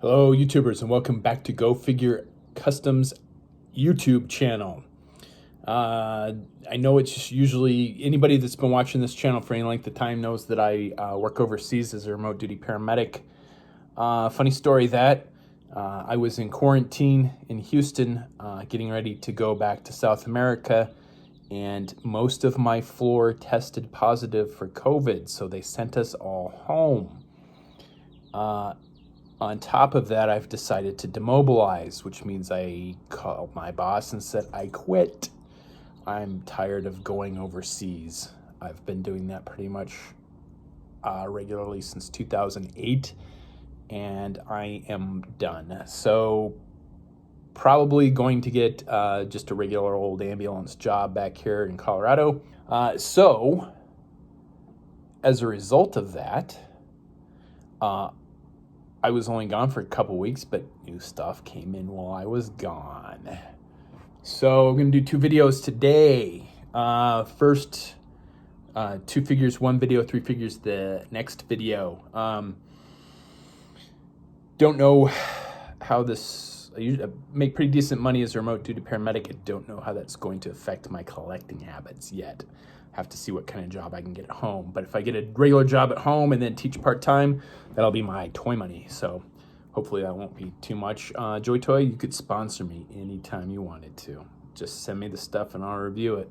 Hello YouTubers, and welcome back to Go Figure Customs YouTube channel. I know it's usually anybody that's been watching this channel for any length of time knows that I work overseas as a remote duty paramedic. Funny story that I was in quarantine in Houston getting ready to go back to South America, and most of my floor tested positive for COVID, so they sent us all home. On top of that, I've decided to demobilize, which means I called my boss and said, I quit. I'm tired of going overseas. I've been doing that pretty much regularly since 2008, and I am done. So probably going to get just a regular old ambulance job back here in Colorado. So as a result of that, I was only gone for a couple weeks, but new stuff came in while I was gone. So I'm going to do two videos today. First, 2 figures, 1 video, 3 figures, the next video. Don't know how this, I make pretty decent money as a remote duty paramedic. I don't know how that's going to affect my collecting habits yet. Have to see what kind of job I can get at home. But if I get a regular job at home and then teach part-time, that'll be my toy money. So hopefully that won't be too much. Joy Toy, you could sponsor me anytime you wanted to. Just send me the stuff and I'll review it.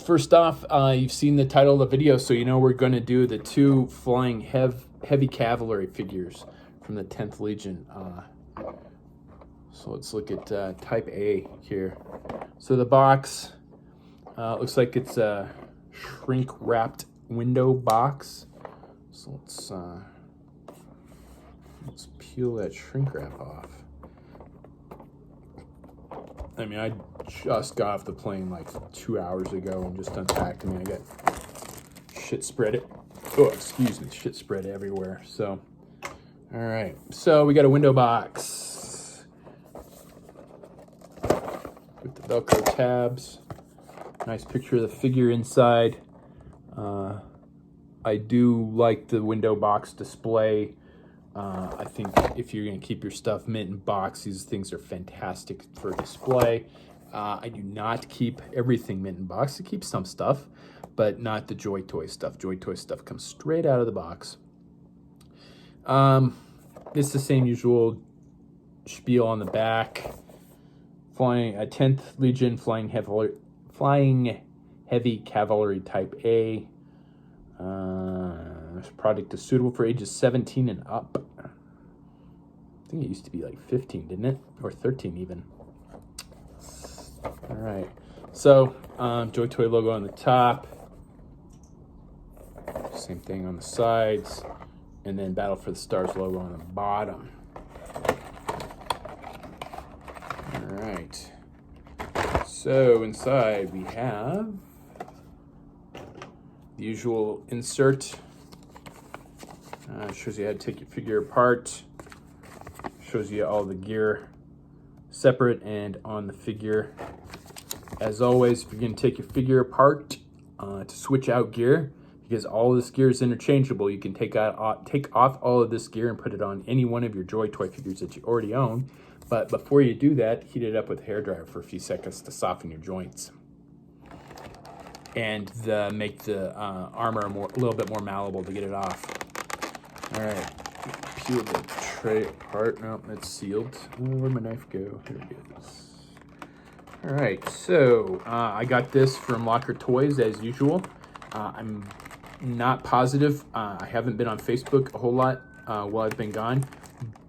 First off, you've seen the title of the video, so you know we're going to do the 2 flying heavy cavalry figures from the 10th Legion. So let's look at Type A here. So the box looks like it's a shrink-wrapped window box. So let's peel that shrink wrap off. I mean, I just got off the plane like 2 hours ago and just unpacked. I mean, I got shit spread shit spread everywhere. So, all right. So we got a window box with the Velcro tabs. Nice picture of the figure inside. I do like the window box display. I think if you're going to keep your stuff mint in box, these things are fantastic for display. I do not keep everything mint in box. I keep some stuff, but not the Joy Toy stuff. Joy Toy stuff comes straight out of the box. It's the same usual spiel on the back. Flying a 10th Legion Flying Heavy Cavalry Type A. This product is suitable for ages 17 and up. I think it used to be like 15, didn't it? Or 13 even. All right. So, Joy Toy logo on the top. Same thing on the sides. And then Battle for the Stars logo on the bottom. All right. So inside we have the usual insert. Shows you how to take your figure apart. Shows you all the gear separate and on the figure. As always, if you're going to take your figure apart to switch out gear, because all of this gear is interchangeable, you can take off all of this gear and put it on any one of your Joy Toy figures that you already own. But before you do that, heat it up with a hairdryer for a few seconds to soften your joints and make the armor a little bit more malleable to get it off. All right, peel the tray apart. No, it's sealed. Where'd my knife go? Here it is. All right, so I got this from Locker Toys as usual. I'm not positive. I haven't been on Facebook a whole lot while I've been gone,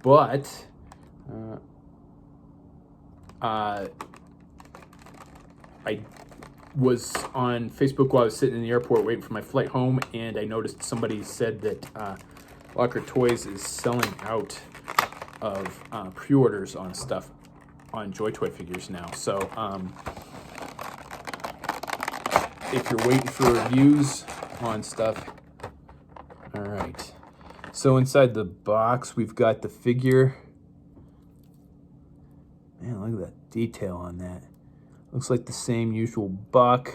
but I was on Facebook while I was sitting in the airport waiting for my flight home, and I noticed somebody said that Locker Toys is selling out of pre-orders on stuff on Joy Toy figures now. So if you're waiting for reviews on stuff, all right. So inside the box, we've got the figure. Man, look at that detail on that. Looks like the same usual buck.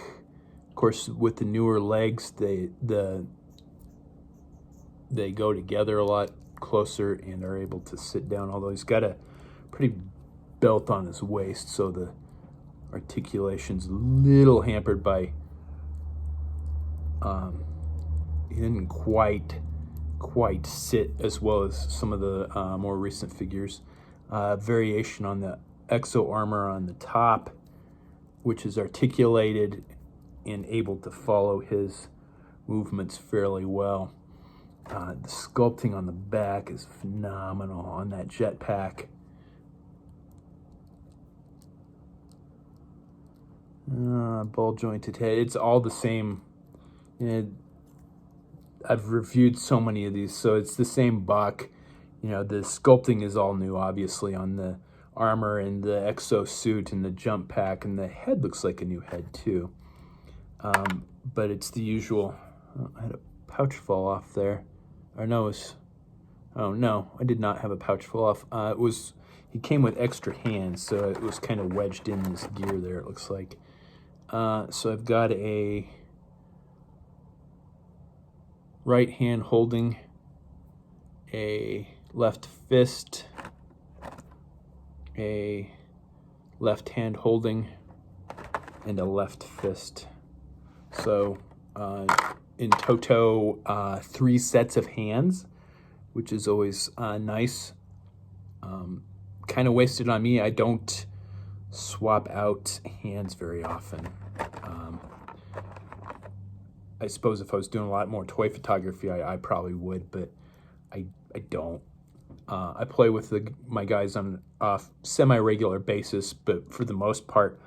Of course, with the newer legs, they go together a lot closer and are able to sit down, although he's got a pretty belt on his waist, so the articulation's a little hampered by he didn't quite sit as well as some of the more recent figures. Variation on the Exo Armor on the top, which is articulated and able to follow his movements fairly well. The sculpting on the back is phenomenal on that jetpack. Ball jointed head. It's all the same. I've reviewed so many of these, so it's the same buck. You know, the sculpting is all new, obviously, on the armor and the exo suit and the jump pack, and the head looks like a new head too. But it's the usual. I had a pouch fall off there. Or no, oh no, I did not have a pouch fall off. He came with extra hands, so it was kind of wedged in this gear there, it looks like. So I've got a right hand holding a left fist, a left hand holding, and a left fist. So in toto, 3 sets of hands, which is always nice. Kind of wasted on me. I don't swap out hands very often. I suppose if I was doing a lot more toy photography, I probably would, but I don't. I play with my guys on a semi-regular basis, but for the most part,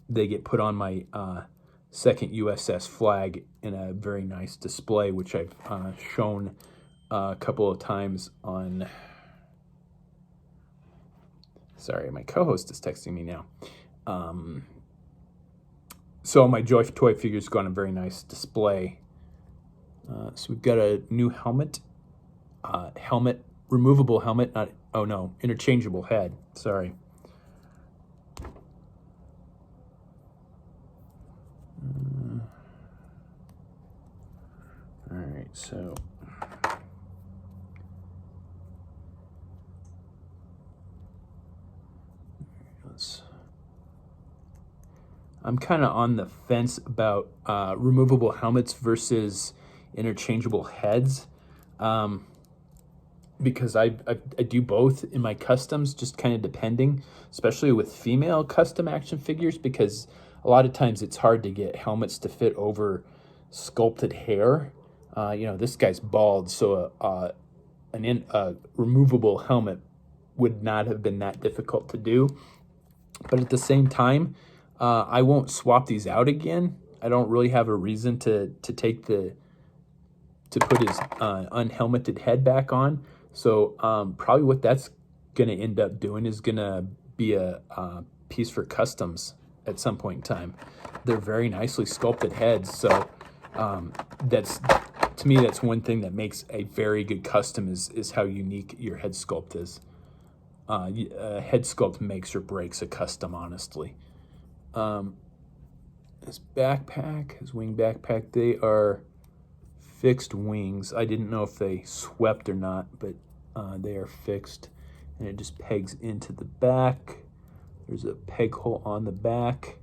they get put on my second USS flag in a very nice display, which I've shown a couple of times on... Sorry, my co-host is texting me now. So my Joy Toy figures go on a very nice display. So we've got a new helmet, removable helmet, interchangeable head, sorry. All right, so I'm kind of on the fence about removable helmets versus interchangeable heads, because I do both in my customs, just kind of depending, especially with female custom action figures, because a lot of times it's hard to get helmets to fit over sculpted hair. This guy's bald, so a removable helmet would not have been that difficult to do. But at the same time, I won't swap these out again. I don't really have a reason to put his unhelmeted head back on. So probably what that's going to end up doing is going to be a piece for customs at some point in time. They're very nicely sculpted heads, so to me that's one thing that makes a very good custom is how unique your head sculpt is. Head sculpt makes or breaks a custom, honestly. His backpack, his wing backpack, they are fixed wings. I didn't know if they swept or not, but they are fixed, and it just pegs into the back. There's a peg hole on the back.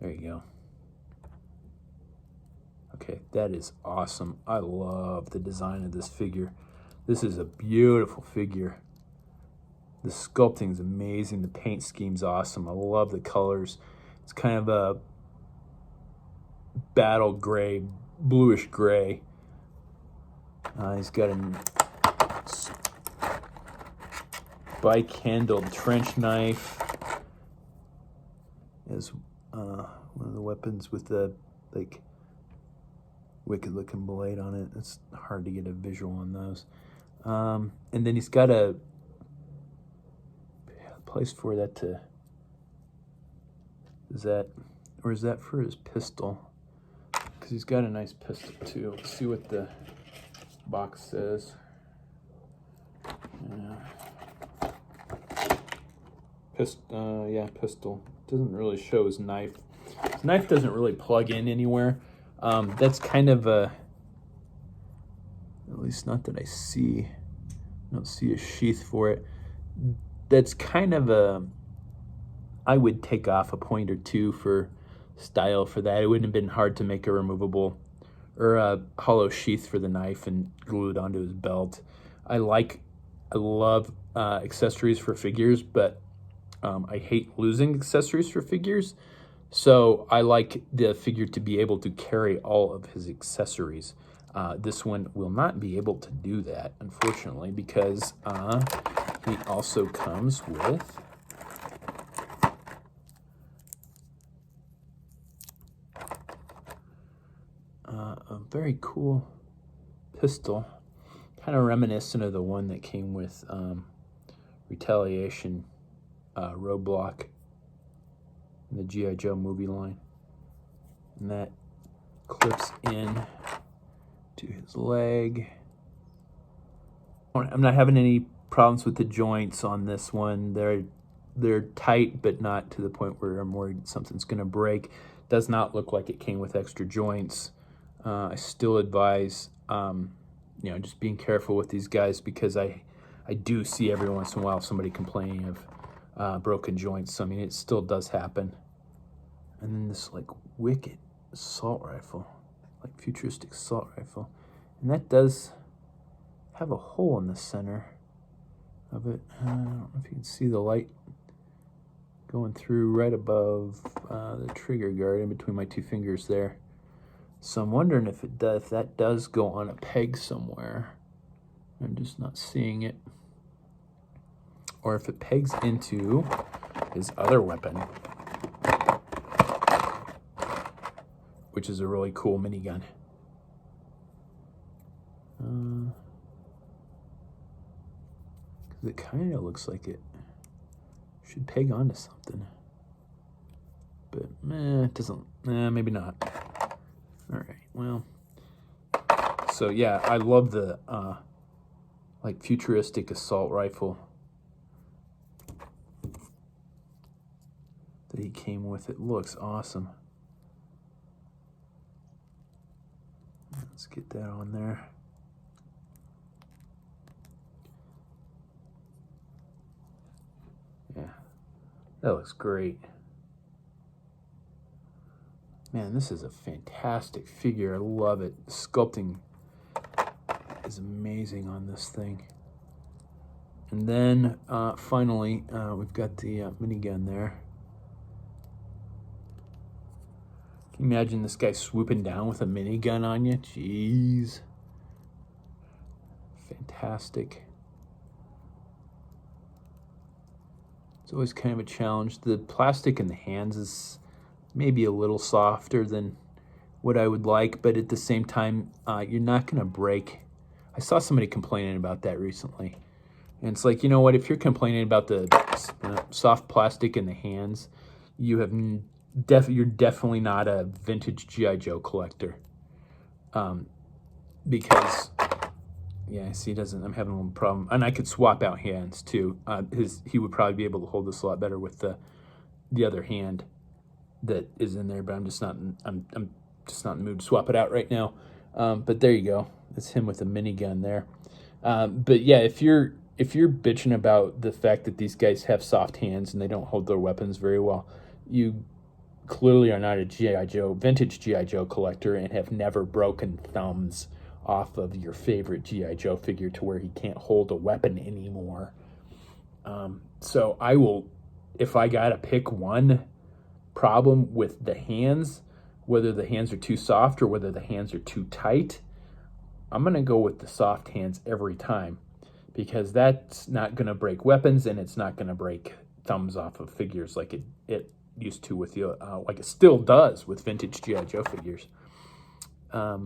There you go. Okay, that is awesome. I love the design of this figure. This is a beautiful figure. The sculpting is amazing. The paint scheme's awesome. I love the colors. It's kind of a battle gray, bluish gray. He's got a spike-handled trench knife as one of the weapons with the wicked-looking blade on it. It's hard to get a visual on those. And then he's got a place for that to... Is that for his pistol? Because he's got a nice pistol too. Let's see what the box says. Pistol. Doesn't really show his knife. His knife doesn't really plug in anywhere. That's kind of least not that I see. I don't see a sheath for it. That's kind of a, I would take off a point or two for style for that. It wouldn't have been hard to make a removable or a hollow sheath for the knife and glue it onto his belt. I love accessories for figures, but I hate losing accessories for figures. So I like the figure to be able to carry all of his accessories. This one will not be able to do that, unfortunately, because he also comes with a very cool pistol, kind of reminiscent of the one that came with Retaliation Roadblock in the G.I. Joe movie line. And that clips in to his leg. I'm not having any problems with the joints on this one. They're tight, but not to the point where I'm worried something's going to break. Does not look like it came with extra joints. I still advise, just being careful with these guys, because I do see every once in a while somebody complaining of broken joints. I mean, it still does happen. And then this like wicked assault rifle, like futuristic assault rifle, and that does have a hole in the center of it. I don't know if you can see the light going through right above the trigger guard in between my two fingers there. So I'm wondering if that does go on a peg somewhere. I'm just not seeing it. Or if it pegs into his other weapon, which is a really cool minigun. Because it kind of looks like it should peg onto something. But it doesn't. Maybe not. All right, well. So yeah, I love the like futuristic assault rifle that he came with. It looks awesome. Let's get that on there. Yeah, that looks great. Man, this is a fantastic figure. I love it. The sculpting is amazing on this thing. And then finally, we've got the minigun there. Can you imagine this guy swooping down with a minigun on you? Jeez. Fantastic. It's always kind of a challenge. The plastic in the hands is maybe a little softer than what I would like, but at the same time, you're not going to break. I saw somebody complaining about that recently. And it's like, you know what? If you're complaining about the soft plastic in the hands, you're definitely not a vintage G.I. Joe collector. Because, yeah, see, I'm having a little problem. And I could swap out hands too. He would probably be able to hold this a lot better with the other hand that is in there, but I'm just not in the mood to swap it out right now. But there you go. It's him with a minigun there. But yeah, if you're bitching about the fact that these guys have soft hands and they don't hold their weapons very well, you clearly are not a vintage G.I. Joe collector and have never broken thumbs off of your favorite G.I. Joe figure to where he can't hold a weapon anymore. So I will, if I gotta pick one problem with the hands, whether the hands are too soft or whether the hands are too tight, I'm gonna go with the soft hands every time, because that's not gonna break weapons and it's not gonna break thumbs off of figures like it used to with the like it still does with vintage G.I. Joe figures. A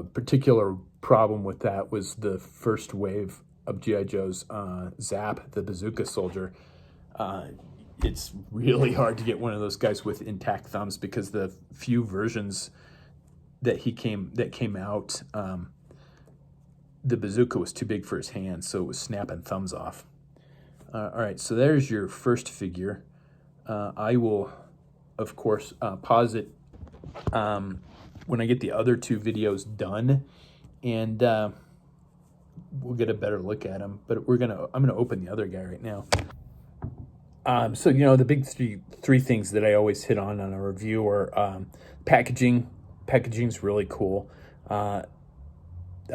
particular problem with that was the first wave of G.I. Joe's Zap, the bazooka soldier. It's really hard to get one of those guys with intact thumbs, because the few versions that came out, the bazooka was too big for his hands, so it was snapping thumbs off. All right, so there's your first figure. I will, of course, pause it when I get the other 2 videos done, and we'll get a better look at them. But I'm gonna open the other guy right now. So the big three things that I always hit on a review are packaging. Packaging's really cool. I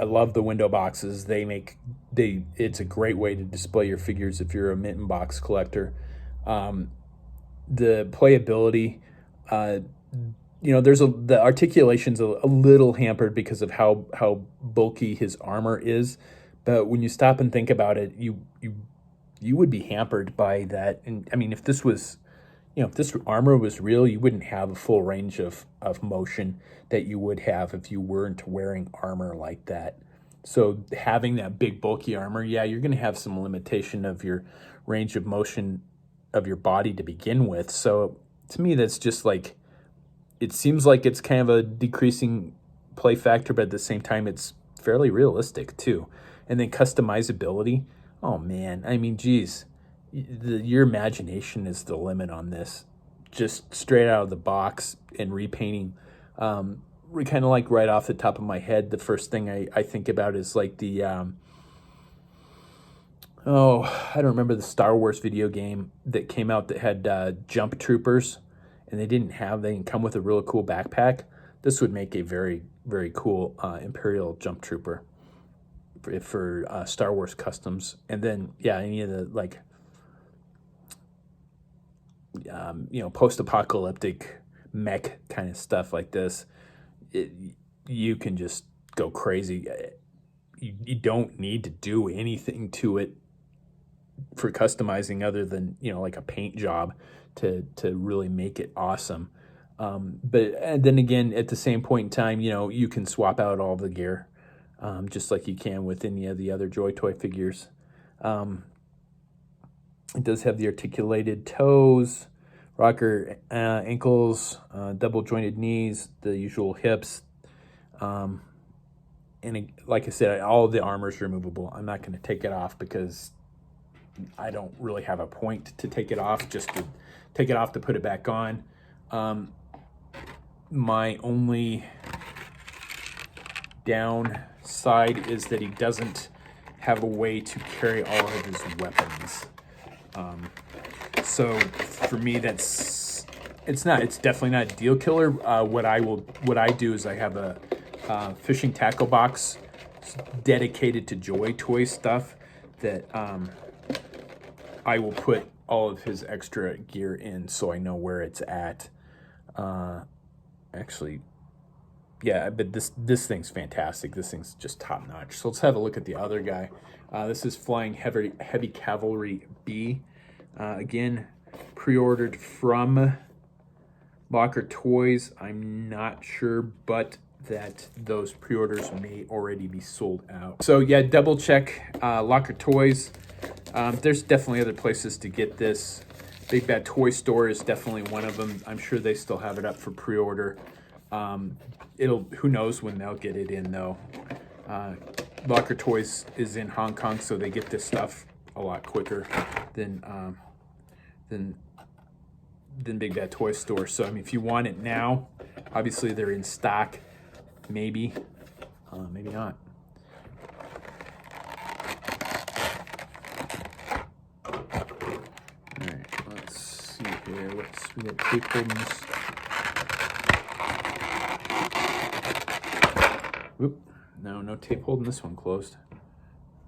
love the window boxes. It's a great way to display your figures if you're a mint and box collector. The playability, the articulation's a little hampered because of how bulky his armor is. But when you stop and think about it, you would be hampered by that. And I mean, if this armor was real, you wouldn't have a full range of motion that you would have if you weren't wearing armor like that. So having that big bulky armor, yeah, you're going to have some limitation of your range of motion of your body to begin with. So to me, that's just like, it seems like it's kind of a decreasing play factor, but at the same time, it's fairly realistic too. And then customizability. Oh man, I mean, geez, your imagination is the limit on this. Just straight out of the box and repainting. Kind of like right off the top of my head, the first thing I think about is like the, I don't remember the Star Wars video game that came out that had jump troopers, and they didn't come with a really cool backpack. This would make a very, very cool Imperial jump trooper for Star Wars customs. And then, yeah, any of the like, post-apocalyptic mech kind of stuff like this, you can just go crazy. You don't need to do anything to it for customizing other than, like a paint job to really make it awesome. But then again, at the same point in time, you can swap out all the gear, just like you can with any of the other Joy Toy figures. It does have the articulated toes, rocker ankles, double jointed knees, the usual hips. And like I said, all of the armor is removable. I'm not going to take it off because I don't really have a point to take it off, just to take it off to put it back on. My only downside is that he doesn't have a way to carry all of his weapons. So for me, it's definitely not a deal killer. What I do is I have a fishing tackle box dedicated to Joy Toy stuff that I will put all of his extra gear in, so I know where it's at. Actually, yeah, but this thing's fantastic. This thing's just top notch. So let's have a look at the other guy. This is Flying Heavy Cavalry B. Again, pre-ordered from Locker Toys. I'm not sure, but that those pre-orders may already be sold out. So yeah, double check Locker Toys. There's definitely other places to get this. Big Bad Toy Store is definitely one of them. I'm sure they still have it up for pre-order. Who knows when they'll get it in though. Locker Toys is in Hong Kong, so they get this stuff a lot quicker than Big Bad Toy Store. So I mean, if you want it now, obviously they're in stock. Maybe, maybe not. All right, let's see here. We got tape holdings. Oop, no tape holding this one closed.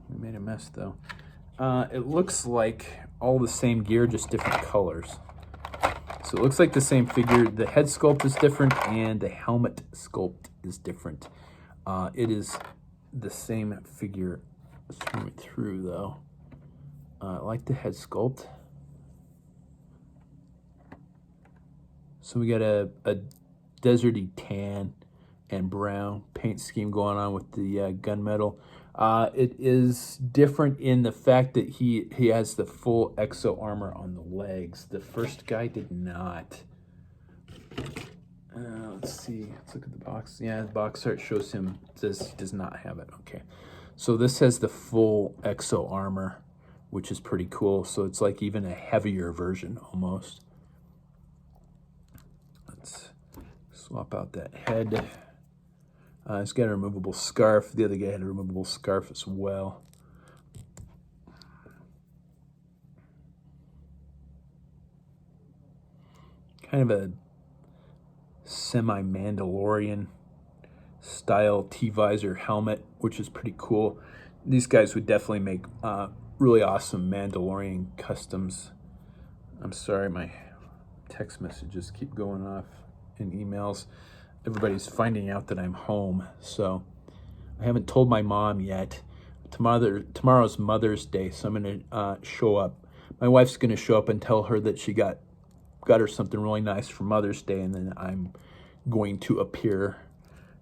We made a mess though. It looks like all the same gear, just different colors. So it looks like the same figure. The head sculpt is different and the helmet sculpt is different. It is the same figure through though. I like the head sculpt. So we got a deserty tan and brown paint scheme going on with the gunmetal. It is different in the fact that he has the full Exo Armor on the legs. The first guy did not. Let's see. Let's look at the box. Yeah, the box art shows him. Says he does not have it. Okay. So this has the full Exo Armor, which is pretty cool. So it's like even a heavier version almost. Let's swap out that head. He's got a removable scarf. The other guy had a removable scarf as well. Kind of a semi-Mandalorian style T-visor helmet, which is pretty cool. These guys would definitely make really awesome Mandalorian customs. I'm sorry, my text messages keep going off in emails. Everybody's finding out that I'm home, so I haven't told my mom yet. Tomorrow's Mother's Day, so I'm gonna show up. My wife's gonna show up and tell her that she got her something really nice for Mother's Day, and then I'm going to appear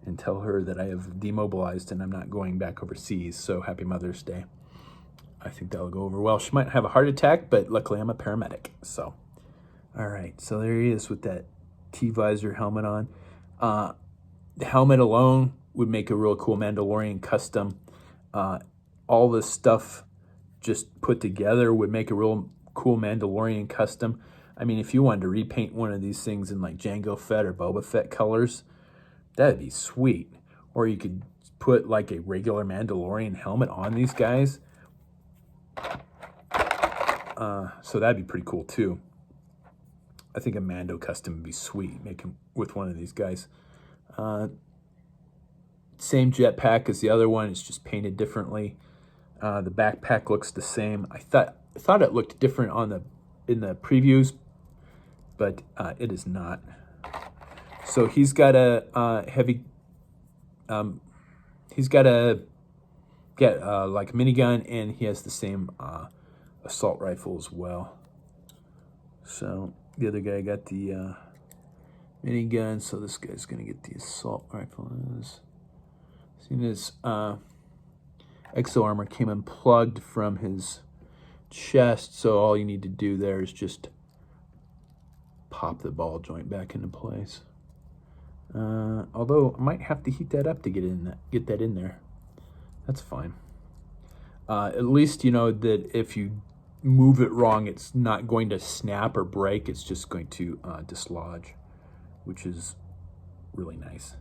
and tell her that I have demobilized and I'm not going back overseas. So happy Mother's Day. I think that'll go over well. She might have a heart attack, but luckily I'm a paramedic. So, all right. So there he is with that T-visor helmet on. The helmet alone would make a real cool Mandalorian custom. All this stuff just put together would make a real cool Mandalorian custom. I mean, if you wanted to repaint one of these things in like Jango Fett or Boba Fett colors, that'd be sweet. Or you could put like a regular Mandalorian helmet on these guys. So that'd be pretty cool too. I think a Mando custom would be sweet, make him with one of these guys. Same jetpack as the other one, it's just painted differently. The backpack looks the same. I thought it looked different in the previews, but it is not. So he's got a heavy. He's got a like a minigun, and he has the same assault rifle as well. So the other guy got the minigun, so this guy's gonna get the assault rifle. Seen his Exo Armor came unplugged from his chest, so all you need to do there is just pop the ball joint back into place. Although I might have to heat that up to get that in there. That's fine. At least you know that if you move it wrong, it's not going to snap or break. It's just going to dislodge, which is really nice.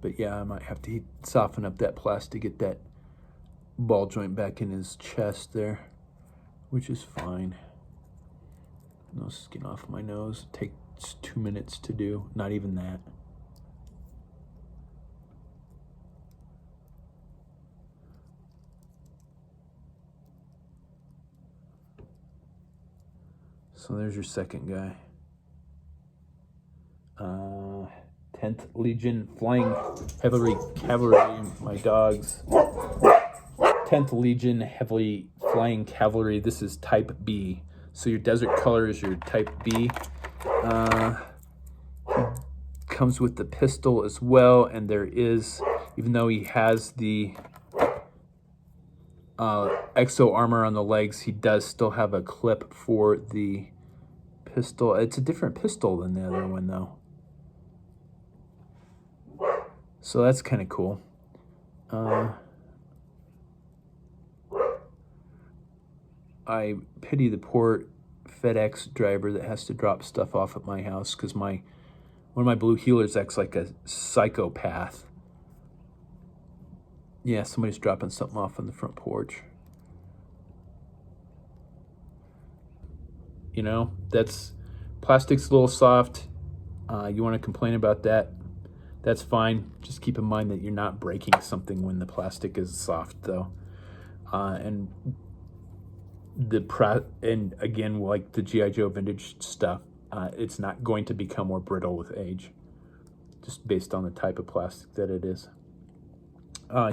But yeah, I might have to soften up that plastic, get that ball joint back in his chest there, which is fine. No skin off my nose. It takes 2 minutes to do, not even that. So there's your second guy. 10th Legion Flying Cavalry, my dogs. 10th Legion Heavily Flying Cavalry. This is Type B. So your desert color is your Type B. He comes with the pistol as well, and there is, even though he has the Exo Armor on the legs, he does still have a clip for the pistol. It's a different pistol than the other one, though. So that's kind of cool. I pity the poor FedEx driver that has to drop stuff off at my house, because one of my blue healers acts like a psychopath. Yeah, somebody's dropping something off on the front porch. You know, plastic's a little soft. You want to complain about that? That's fine. Just keep in mind that you're not breaking something when the plastic is soft, though. And again, like the G.I. Joe vintage stuff, it's not going to become more brittle with age, just based on the type of plastic that it is.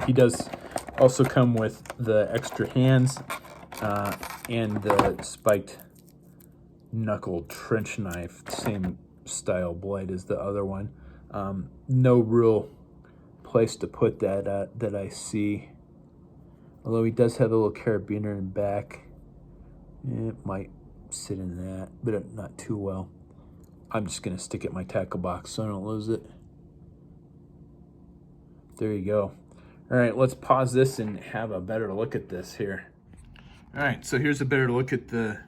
He does also come with the extra hands and the spiked knuckle trench knife, same style blade as the other one. No real place to put that I see. Although he does have a little carabiner in back. It might sit in that, but not too well. I'm just going to stick it in my tackle box so I don't lose it. There you go. All right, let's pause this and have a better look at this here. All right, so here's a better look at the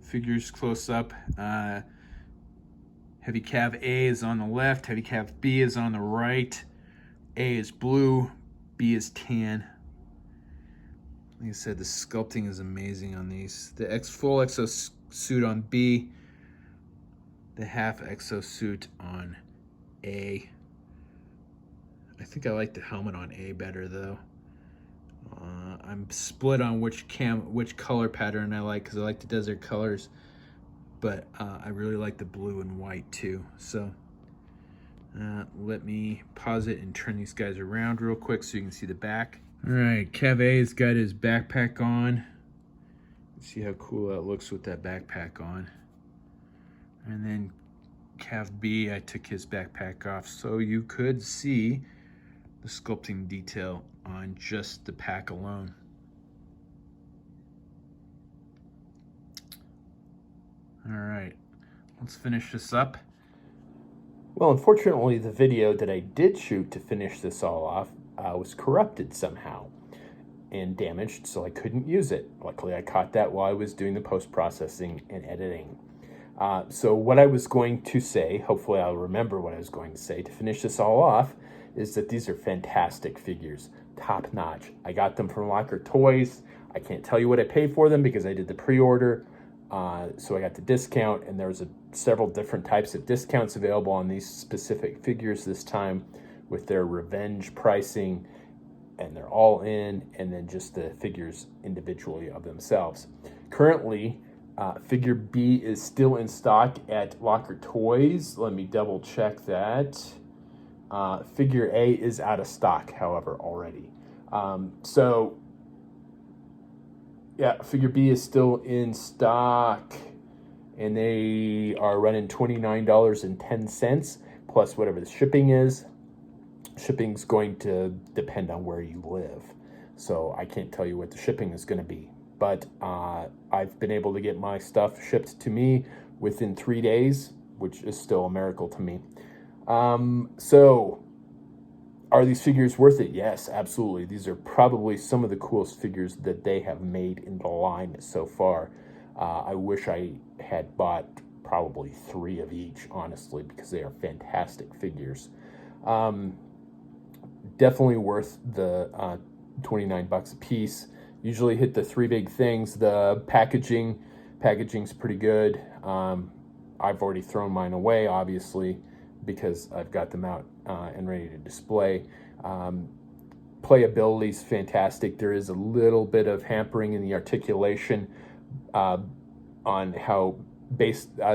figures close up. Heavy Cav A is on the left, Heavy Cav B is on the right. A is blue, B is tan. Like I said, the sculpting is amazing on these. The full exo suit on B, the half exo suit on A. I think I like the helmet on A better though. I'm split on which color pattern I like, because I like the desert colors, but I really like the blue and white too. So let me pause it and turn these guys around real quick so you can see the back. All right, Cav A's got his backpack on. See how cool that looks with that backpack on. And then Cav B, I took his backpack off so you could see the sculpting detail on just the pack alone. All right, let's finish this up. Well, unfortunately, the video that I did shoot to finish this all off was corrupted somehow and damaged, so I couldn't use it. Luckily, I caught that while I was doing the post-processing and editing. So what I was going to say, hopefully I'll remember what I was going to say to finish this all off, is that these are fantastic figures, top notch. I got them from Locker Toys. I can't tell you what I paid for them because I did the pre-order. So I got the discount, and there was several different types of discounts available on these specific figures this time, with their revenge pricing, and they're all in, and then just the figures individually of themselves. Currently, figure B is still in stock at Locker Toys. Let me double check that. Figure A is out of stock, however, already. So yeah, figure B is still in stock, and they are running $29.10 plus whatever the shipping is. Shipping's going to depend on where you live, so I can't tell you what the shipping is going to be. But I've been able to get my stuff shipped to me within 3 days, which is still a miracle to me. So are these figures worth it? Yes, absolutely. These are probably some of the coolest figures that they have made in the line so far. I wish I had bought probably 3 of each, honestly, because they are fantastic figures. Definitely worth the $29 a piece. Usually hit the 3 big things. The packaging's pretty good. I've already thrown mine away, obviously, because I've got them out and ready to display. Playability's fantastic. There is a little bit of hampering in the articulation on how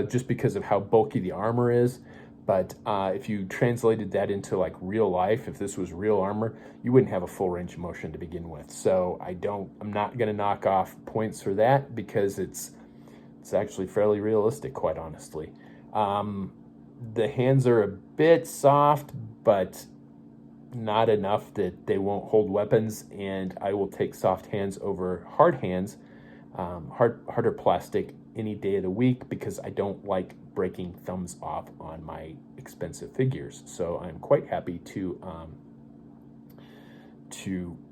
just because of how bulky the armor is. But if you translated that into like real life, if this was real armor, you wouldn't have a full range of motion to begin with. So I'm not going to knock off points for that, because it's actually fairly realistic, quite honestly. The hands are a bit soft, but not enough that they won't hold weapons, and I will take soft hands over hard hands, harder plastic any day of the week, because I don't like breaking thumbs off on my expensive figures. So I'm quite happy to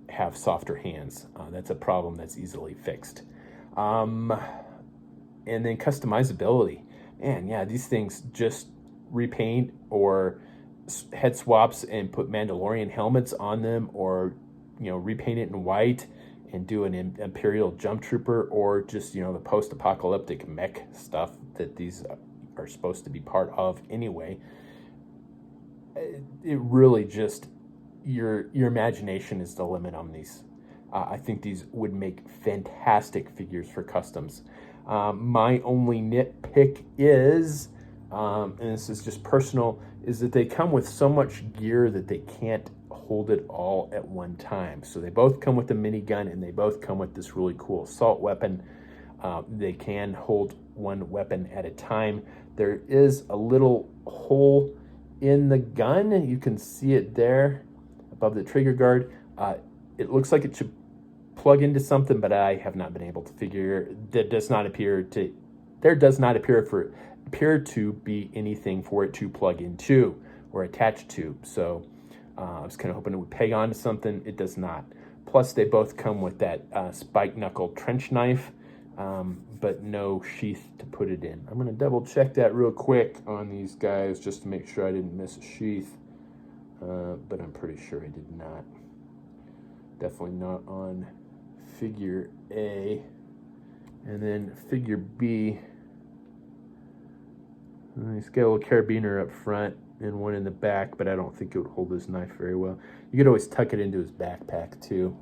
have softer hands. That's a problem that's easily fixed. And then customizability. Man, yeah, these things just repaint or head swaps and put Mandalorian helmets on them, or repaint it in white and do an Imperial jump trooper, or just the post-apocalyptic mech stuff that these are supposed to be part of anyway. It really just, your imagination is the limit on these. I think these would make fantastic figures for customs. My only nitpick is, and this is just personal, is that they come with so much gear that they can't hold it all at one time. So they both come with a minigun, and they both come with this really cool assault weapon. They can hold one weapon at a time. There is a little hole in the gun. You can see it there above the trigger guard. It looks like it should plug into something, but I have not been able to figure. There does not appear to be anything for it to plug into or attach to. So I was kind of hoping it would peg onto something. It does not. Plus, they both come with that spike knuckle trench knife, but no sheath to put it in. I'm going to double check that real quick on these guys just to make sure I didn't miss a sheath, but I'm pretty sure I did not. Definitely not on figure A. And then figure B, he's got a little carabiner up front and one in the back, but I don't think it would hold his knife very well. You could always tuck it into his backpack too.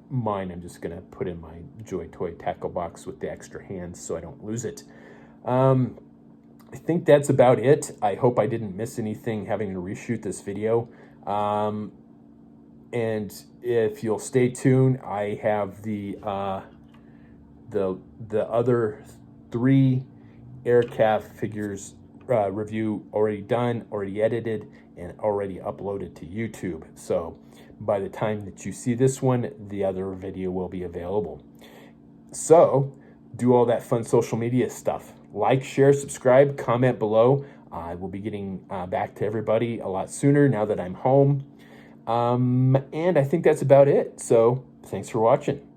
Mine I'm just going to put in my Joy Toy tackle box with the extra hands so I don't lose it. I think that's about it. I hope I didn't miss anything having to reshoot this video. And if you'll stay tuned, I have the other 3 AirCav figures review already done, already edited, and already uploaded to YouTube. So by the time that you see this one, the other video will be available. So do all that fun social media stuff. Like, share, subscribe, comment below. I will be getting back to everybody a lot sooner now that I'm home. And I think that's about it. So thanks for watching.